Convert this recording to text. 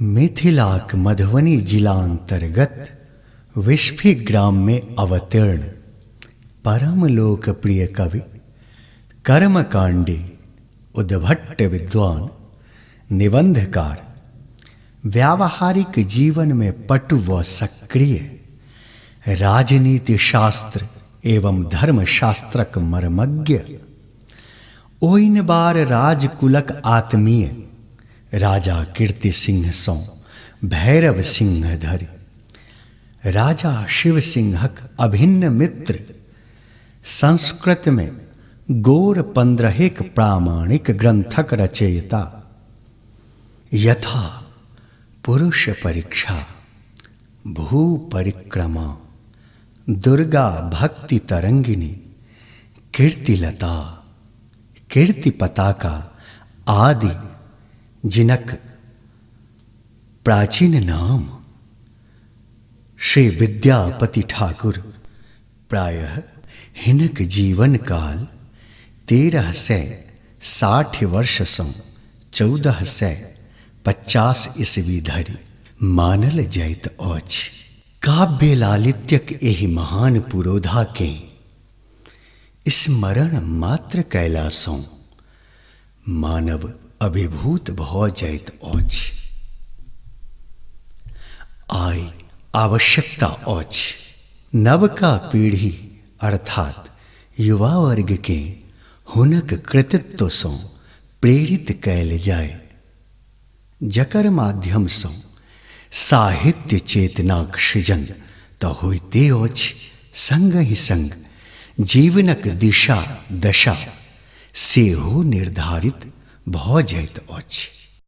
मिथिलाक मधुबनी जिलांतर्गत विस्फी ग्राम में अवतीर्ण परम लोकप्रिय कवि कर्मकांडी उद्भट विद्वान निबंधकार व्यावहारिक जीवन में पटु व सक्रिय राजनीति शास्त्र एवं धर्म शास्त्रक मर्मज्ञ ओइन बार राजकुलक आत्मीय राजा कीर्ति सिंह सौ भैरव सिंह धरि राजा शिव सिंहक अभिन्न मित्र संस्कृत में गोर 15 प्रामाणिक ग्रंथक रचयिता यथा पुरुष परीक्षा भू परिक्रमा दुर्गा भक्ति तरंगिनी कीर्तिलता कीर्ति पताका आदि जिनक प्राचीन नाम श्री विद्यापति ठाकुर प्रायः हिनक जीवन काल 1360 वर्ष सौ 1450 ईस्वी धरि मानल जाइत अछि। काव्य लालित्यक एहि महान पुरोधा के स्मरण मात्र कैलासों मानव अभिभूत भ जाइत अछि। आइ आवश्यकता अछि नवका पीढ़ी अर्थात युवा वर्ग के हुनक कृतित्व सँ प्रेरित कैल जाय, जकर माध्यम सँ साहित्य चेतनाक सृजन तऽ होइते अछि, संगहि संग जीवनक दिशा दशा सेहो निर्धारित भ जाइत अछि।